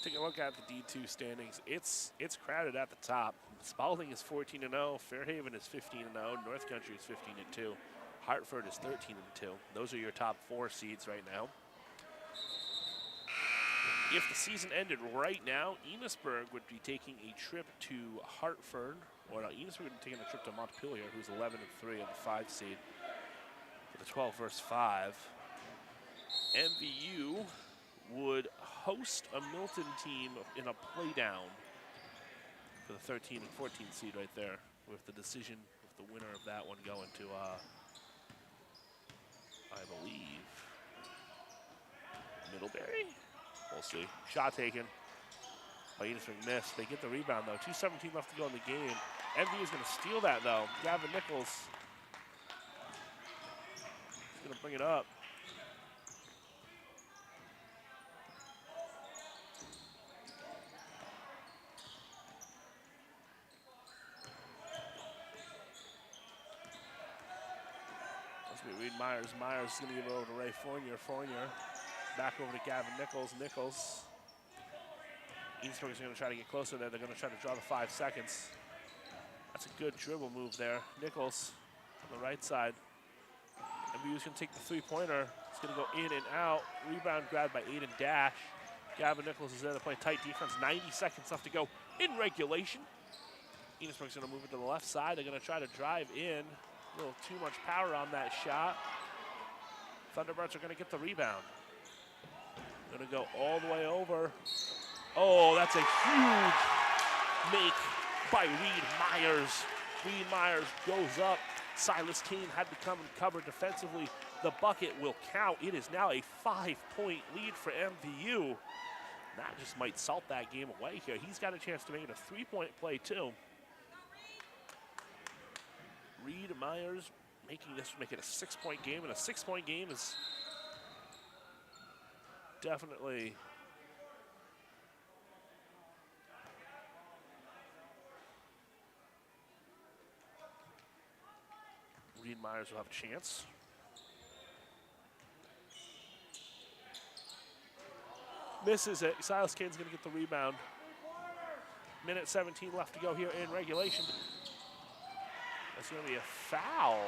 Taking a look at the D2 standings, it's crowded at the top. Spalding is 14-0, Fairhaven is 15-0, North Country is 15-2, Hartford is 13-2. Those are your top 4 seeds right now. If the season ended right now, Enosburg would be taking a trip to Hartford, or no, Enosburg would be taking a trip to Montpelier, who's 11-3 of the 5 seed, for the 12 versus 5. MVU would host a Milton team in a playdown for the 13 and 14 seed right there, with the decision, with the winner of that one going to, I believe, Middlebury? We'll see. Shot taken by Enosburg, missed. They get the rebound, though. 2:17 left to go in the game. MVU is going to steal that, though. Gavin Nichols is going to bring it up. be Reed Myers. Myers is going to give it over to Ray Fournier. Fournier back over to Gavin Nichols. Nichols. Enosburg is going to try to get closer there. They're going to try to draw the 5 seconds. That's a good dribble move there. Nichols on the right side. MVU's going to take the three-pointer. It's going to go in and out. Rebound grabbed by Aiden Dash. Gavin Nichols is there to play tight defense. 90 seconds left to go in regulation. Enosburg's going to move it to the left side. They're going to try to drive in. A little too much power on that shot. Thunderbirds are going to get the rebound. Going to go all the way over. Oh, that's a huge make by Reed Myers. Reed Myers goes up. Silas Kane had to come and cover defensively. The bucket will count. It is now a 5-point lead for MVU. That just might salt that game away here. He's got a chance to make it a 3-point play too. Reed Myers make it a 6-point game, and a 6-point game is definitely Reed Myers will have a chance. Misses it. Silas Kane's going to get the rebound. Minute 17 left to go here in regulation. That's going to be a foul.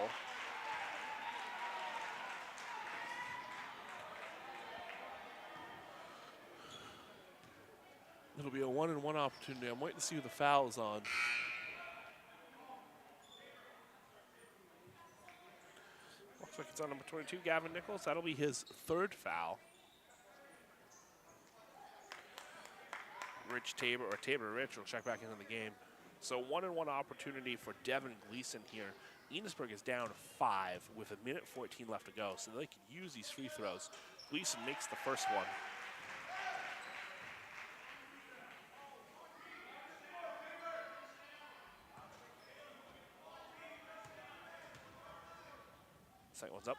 It'll be a 1-and-1 opportunity. I'm waiting to see who the foul is on. Looks like it's on number 22, Gavin Nichols. That'll be his 3rd foul. Rich Tabor, or Tabor Rich, will check back into the game. So 1-and-1 opportunity for Devin Gleason here. Enosburg is down 5 with 1:14 left to go, so they can use these free throws. Gleason makes the first one. Second one's up.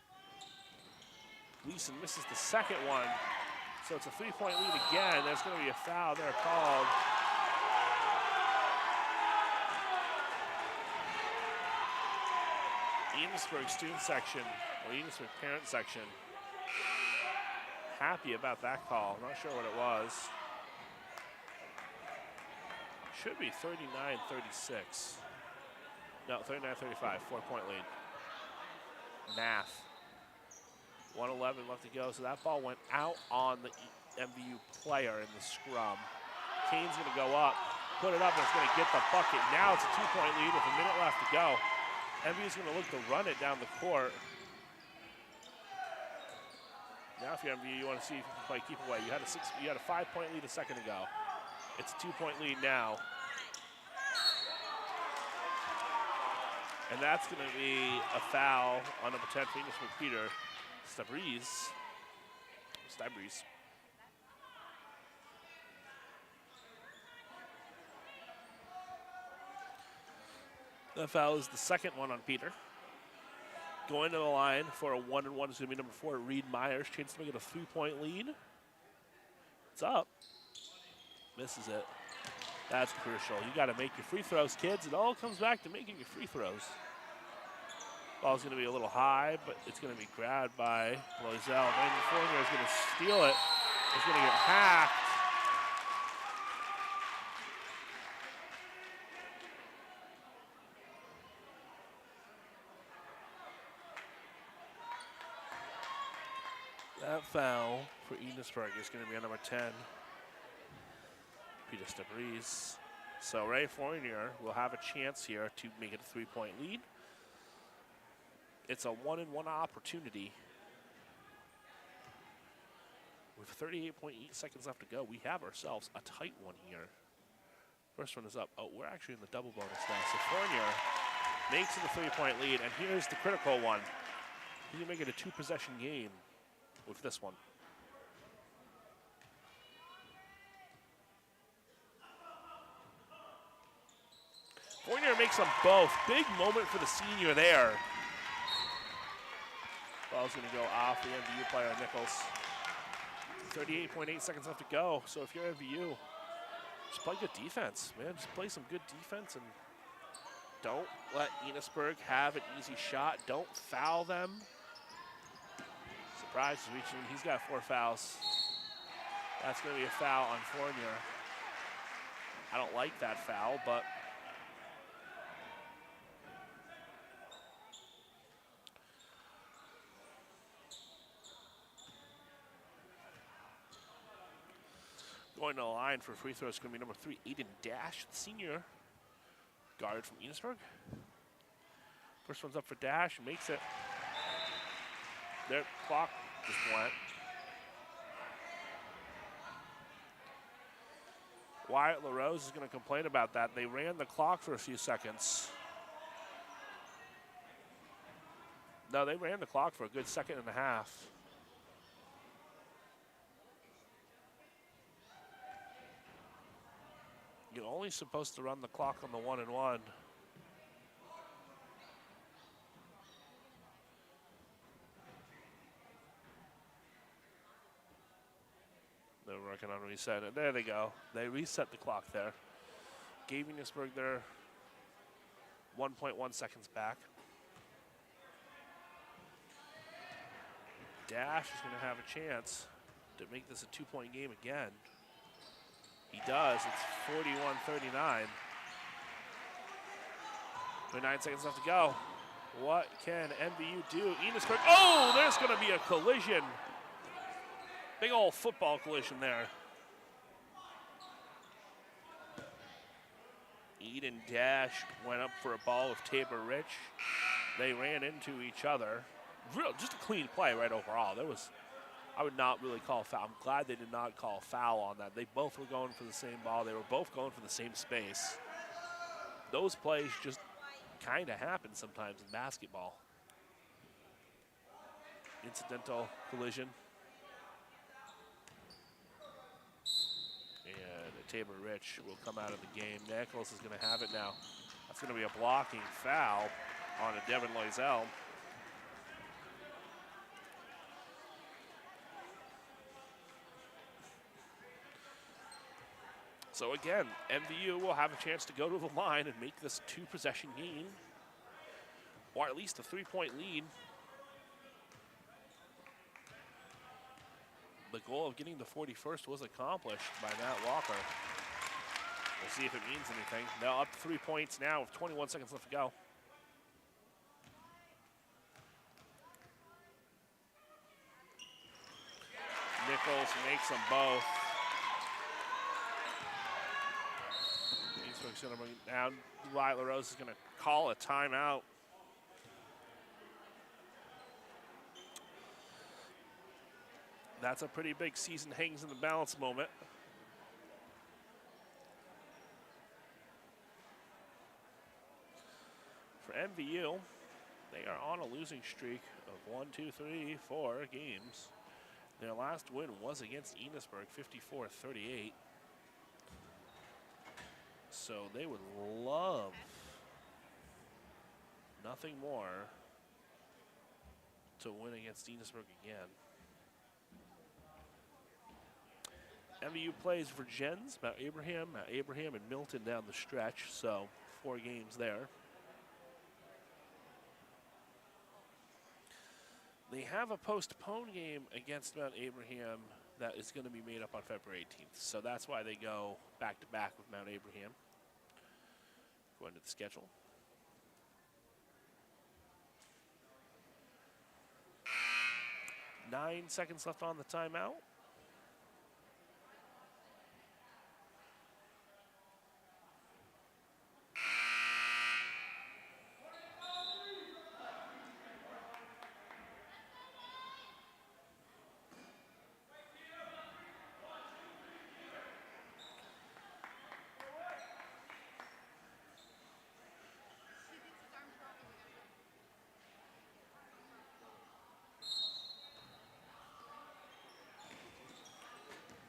Gleason misses the second one. So it's a 3-point lead again. There's going to be a foul there called. Enosburg student section, or Enosburg parent section, happy about that call. Not sure what it was. Should be 39-36. No, 39-35, 4-point lead. Math. 1:11 left to go, so that ball went out on the MVU player in the scrum. Kane's going to go up, put it up, and it's going to get the bucket. Now it's a 2-point lead with a minute left to go. MVU's going to look to run it down the court. Now if you're MVU, you want to see if you can play keep away. You had a 5-point lead a second ago. It's a 2-point lead now. And that's going to be a foul on number 10 for Enosburg, Peter Stybreeze. That foul is the second one on Peter. Going to the line for a 1-and-1 is going to be number 4, Reed Myers. Chance to make it a 3-point lead. It's up. Misses it. That's crucial. You got to make your free throws, kids. It all comes back to making your free throws. Ball's going to be a little high, but it's going to be grabbed by Loisel. Brandon Fournier is going to steal it. It's going to get hacked. That foul for Enosburg is going to be on number 10, Peter Stybreeze. So Ray Fournier will have a chance here to make it a 3-point lead. It's a 1-and-1 opportunity. With 38.8 seconds left to go, we have ourselves a tight one here. First one is up. Oh, we're actually in the double bonus now. So Fournier makes it a 3-point lead, and here's the critical one. He can make it a 2-possession game with this one. Fournier makes them both. Big moment for the senior there. Ball's going to go off the MVU player, Nichols. 38.8 seconds left to go. So if you're MVU, just play good defense, man. Just play some good defense and don't let Enosburg have an easy shot. Don't foul them. Price is reaching. He's got 4 fouls. That's going to be a foul on Fournier. I don't like that foul, but going to the line for free throws is going to be number 3, Aiden Dash, the senior guard from Enosburg. First one's up for Dash, makes it. Their clock just went. Wyatt LaRose is going to complain about that. They ran the clock for a few seconds. No, they ran the clock for a good second and a half. You're only supposed to run the clock on the 1-and-1. They're working on reset it. There they go. They reset the clock there. Gave Enosburg their 1.1 seconds back. Dash is going to have a chance to make this a 2-point game again. He does. It's 41-39. 9 seconds left to go. What can MVU do? Enosburg. Oh, there's going to be a collision. Big old football collision there. Eden Dash went up for a ball with Tabor Rich. They ran into each other. Just a clean play right overall. I would not really call a foul. I'm glad they did not call a foul on that. They both were going for the same ball. They were both going for the same space. Those plays just kind of happen sometimes in basketball. Incidental collision. And Tabor Rich will come out of the game. Nichols is going to have it now. That's going to be a blocking foul on a Devin Loisel. So again, MVU will have a chance to go to the line and make this a 2-possession game, or at least a 3-point lead. The goal of getting the 41st was accomplished by Matt Walker. We'll see if it means anything. Now up to 3 points now with 21 seconds left to go. Nichols makes them both. Eastbrook's going to bring it down. Wyatt LaRose is going to call a timeout. That's a pretty big season hangs in the balance moment. For MVU, they are on a losing streak of 1, 2, 3, 4 games. Their last win was against Enosburg, 54-38. So they would love nothing more to win against Enosburg again. MVU plays Virgins, Mount Abraham, and Milton down the stretch, so 4 games there. They have a postponed game against Mount Abraham that is going to be made up on February 18th, so that's why they go back-to-back with Mount Abraham. Going to the schedule. Nine seconds left on the timeout.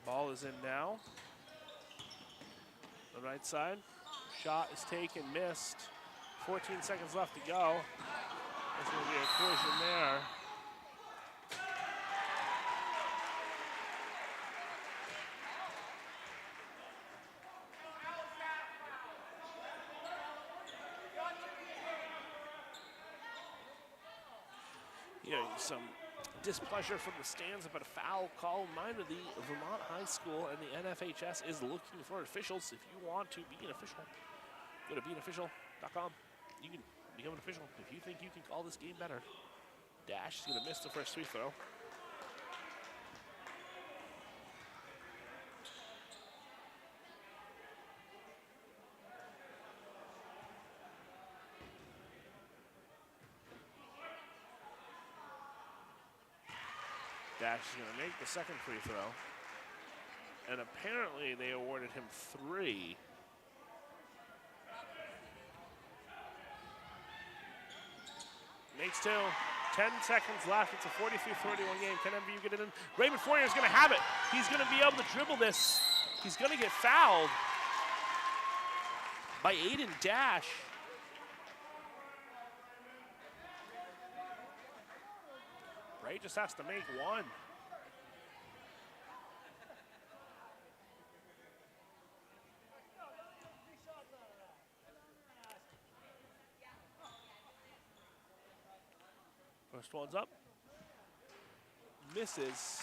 Ball is in now. The right side. Shot is taken, missed. 14 seconds left to go. There's going to be a collision there. Yeah, some displeasure from the stands about a foul call. Mind of the Vermont High School and the NFHS is looking for officials. If you want to be an official, go to beanofficial.com. You can become an official if you think you can call this game better. Dash is going to miss the first free throw. Dash is going to make the second free throw. And apparently they awarded him 3. Makes 2. 10 seconds left. It's a 43-31 game. Can MVU get it in? Raymond Fournier is going to have it. He's going to be able to dribble this. He's going to get fouled by Aiden Dash. Ray just has to make 1. First one's up. Misses.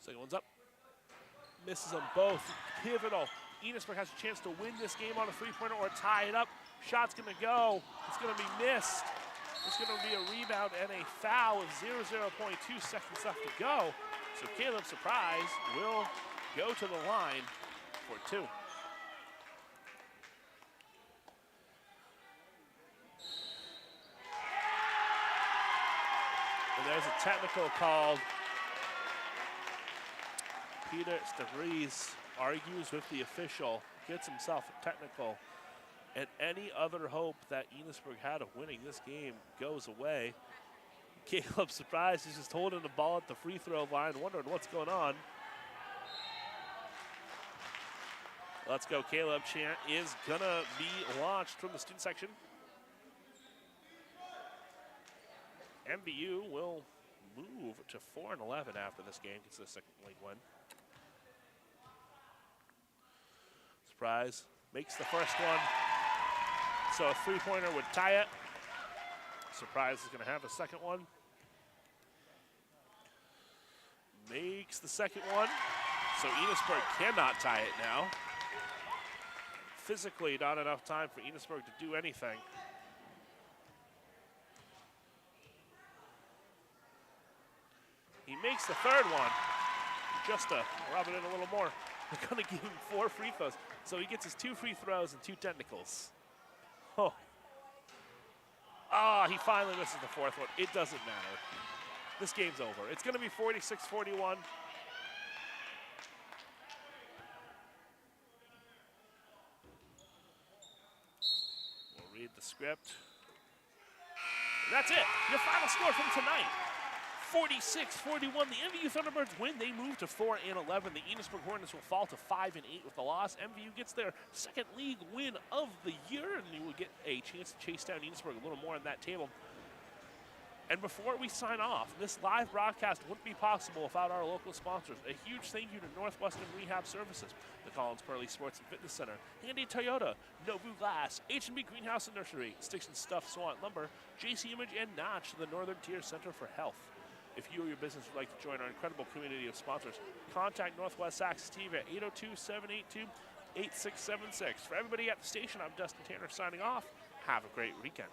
Second one's up. Misses them both. Pivotal. Enosburg has a chance to win this game on a three-pointer or tie it up. Shot's going to go. It's going to be missed. It's going to be a rebound and a foul with 0.2 seconds left to go. So Caleb Surprise will go to the line for 2. And there's a technical called. Peter Stavries argues with the official, gets himself a technical, and any other hope that Enosburg had of winning this game goes away. Caleb Surprise is just holding the ball at the free throw line, wondering what's going on. Let's go, Caleb chant is gonna be launched from the student section. MVU will move to 4-11 after this game, gets the second league win. Surprise makes the first one, so a three-pointer would tie it. Surprise is going to have a second one. Makes the second one, so Enosburg cannot tie it now. Physically, not enough time for Enosburg to do anything. He makes the third one, just to rub it in a little more. They're going to give him 4 free throws. So he gets his 2 free throws and 2 technicals. Oh. Ah, he finally misses the fourth one. It doesn't matter. This game's over. It's going to be 46-41. We'll read the script. And that's it. Your final score from tonight. 46-41, the MVU Thunderbirds win. They move to 4-11. The Enosburg Hornets will fall to 5-8 with the loss. MVU gets their second league win of the year, and they will get a chance to chase down Enosburg a little more on that table. And before we sign off, this live broadcast wouldn't be possible without our local sponsors. A huge thank you to Northwestern Rehab Services, the Collins Pearly Sports and Fitness Center, Handy Toyota, Nobu Glass, H&B Greenhouse and Nursery, Sticks and Stuff Swant Lumber, JC Image, and Notch, the Northern Tier Center for Health. If you or your business would like to join our incredible community of sponsors, contact Northwest Access TV at 802-782-8676. For everybody at the station, I'm Dustin Tanner signing off. Have a great weekend.